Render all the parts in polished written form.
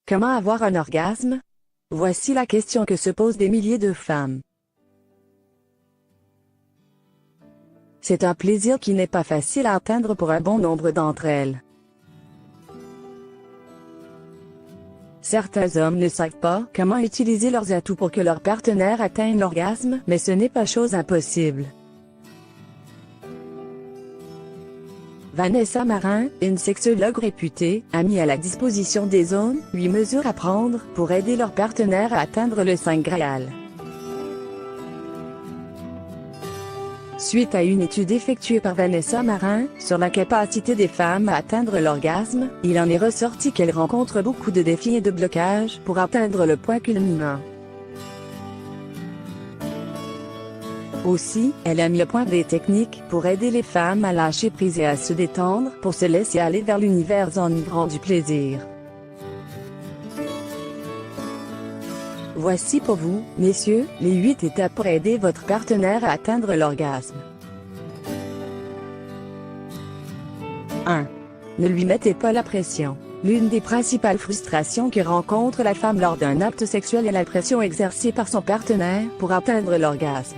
Comment avoir un orgasme? Voici la question que se posent des milliers de femmes. C'est un plaisir qui n'est pas facile à atteindre pour un bon nombre d'entre elles. Certains hommes ne savent pas comment utiliser leurs atouts pour que leur partenaire atteigne l'orgasme, mais ce n'est pas chose impossible. Vanessa Marin, une sexologue réputée, a mis à la disposition des hommes 8 mesures à prendre pour aider leur partenaire à atteindre le Saint Graal. Suite à une étude effectuée par Vanessa Marin sur la capacité des femmes à atteindre l'orgasme, il en est ressorti qu'elles rencontrent beaucoup de défis et de blocages pour atteindre le point culminant. Aussi, elle a mis au point des techniques pour aider les femmes à lâcher prise et à se détendre pour se laisser aller vers l'univers enivrant du plaisir. Voici pour vous, messieurs, les 8 étapes pour aider votre partenaire à atteindre l'orgasme. 1. Ne lui mettez pas la pression. L'une des principales frustrations que rencontre la femme lors d'un acte sexuel est la pression exercée par son partenaire pour atteindre l'orgasme.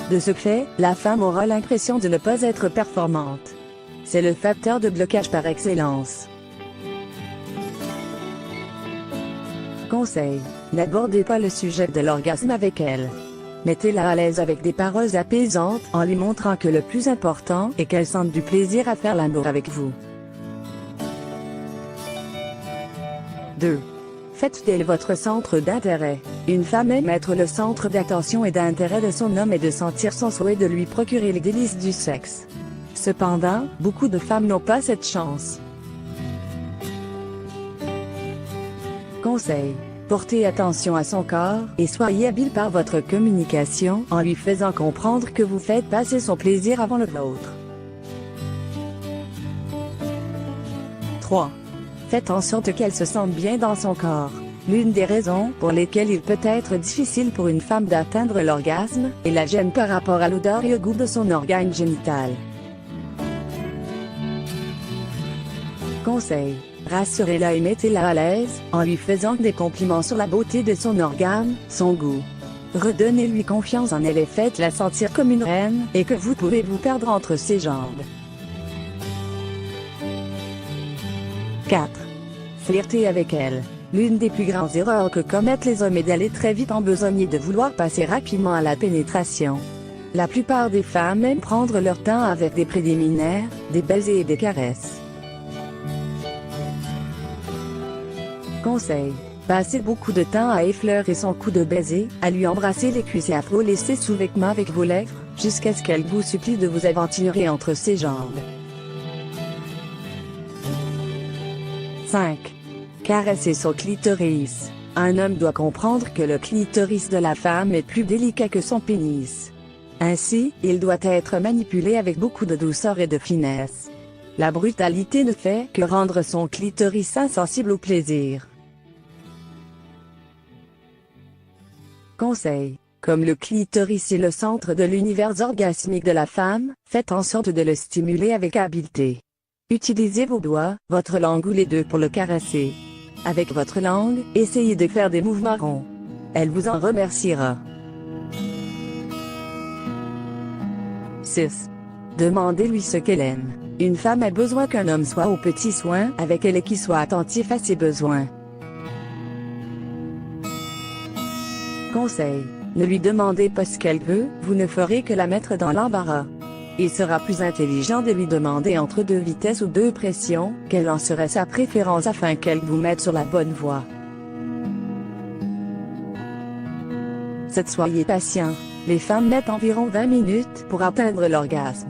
De ce fait, la femme aura l'impression de ne pas être performante. C'est le facteur de blocage par excellence. Conseil. N'abordez pas le sujet de l'orgasme avec elle. Mettez-la à l'aise avec des paroles apaisantes en lui montrant que le plus important est qu'elle sente du plaisir à faire l'amour avec vous. 2. Faites d'elle votre centre d'intérêt. Une femme aime être le centre d'attention et d'intérêt de son homme et de sentir son souhait de lui procurer les délices du sexe. Cependant, beaucoup de femmes n'ont pas cette chance. Conseil. Portez attention à son corps, et soyez habile par votre communication, en lui faisant comprendre que vous faites passer son plaisir avant le vôtre. 3. Faites en sorte qu'elle se sente bien dans son corps. L'une des raisons pour lesquelles il peut être difficile pour une femme d'atteindre l'orgasme, est la gêne par rapport à l'odeur et au goût de son organe génital. Conseil. Rassurez-la et mettez-la à l'aise, en lui faisant des compliments sur la beauté de son organe, son goût. Redonnez-lui confiance en elle et faites-la sentir comme une reine, et que vous pouvez vous perdre entre ses jambes. 4. Flirtez avec elle. L'une des plus grandes erreurs que commettent les hommes est d'aller très vite en besogne et de vouloir passer rapidement à la pénétration. La plupart des femmes aiment prendre leur temps avec des préliminaires, des baisers et des caresses. Conseil. Passez beaucoup de temps à effleurer son cou de baiser, à lui embrasser les cuisses et à frôler ses sous-vêtements avec vos lèvres, jusqu'à ce qu'elle vous supplie de vous aventurer entre ses jambes. 5. Caressez son clitoris. Un homme doit comprendre que le clitoris de la femme est plus délicat que son pénis. Ainsi, il doit être manipulé avec beaucoup de douceur et de finesse. La brutalité ne fait que rendre son clitoris insensible au plaisir. Conseil. Comme le clitoris est le centre de l'univers orgasmique de la femme, faites en sorte de le stimuler avec habileté. Utilisez vos doigts, votre langue ou les deux pour le caresser. Avec votre langue, essayez de faire des mouvements ronds. Elle vous en remerciera. 6. Demandez-lui ce qu'elle aime. Une femme a besoin qu'un homme soit aux petits soins avec elle et qu'il soit attentif à ses besoins. Conseil. Ne lui demandez pas ce qu'elle veut, vous ne ferez que la mettre dans l'embarras. Il sera plus intelligent de lui demander entre 2 vitesses ou 2 pressions, quelle en serait sa préférence afin qu'elle vous mette sur la bonne voie. 7. Soyez patient. Les femmes mettent environ 20 minutes pour atteindre l'orgasme.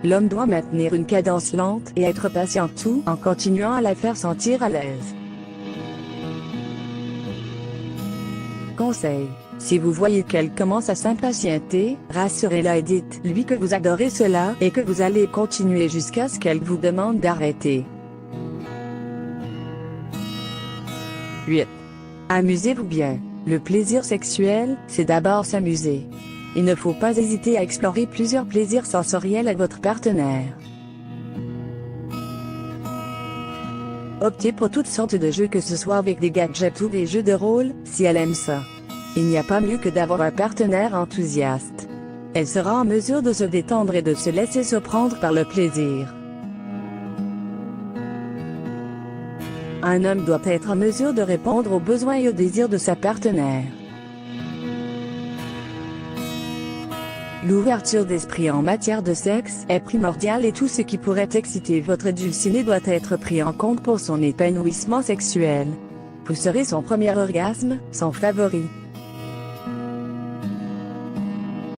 L'homme doit maintenir une cadence lente et être patient tout en continuant à la faire sentir à l'aise. Conseil. Si vous voyez qu'elle commence à s'impatienter, rassurez-la et dites-lui que vous adorez cela et que vous allez continuer jusqu'à ce qu'elle vous demande d'arrêter. 8. Amusez-vous bien. Le plaisir sexuel, c'est d'abord s'amuser. Il ne faut pas hésiter à explorer plusieurs plaisirs sensoriels avec votre partenaire. Optez pour toutes sortes de jeux, que ce soit avec des gadgets ou des jeux de rôle, si elle aime ça. Il n'y a pas mieux que d'avoir un partenaire enthousiaste. Elle sera en mesure de se détendre et de se laisser surprendre par le plaisir. Un homme doit être en mesure de répondre aux besoins et aux désirs de sa partenaire. L'ouverture d'esprit en matière de sexe est primordiale, et tout ce qui pourrait exciter votre dulciné doit être pris en compte pour son épanouissement sexuel. Vous serez son premier orgasme, son favori.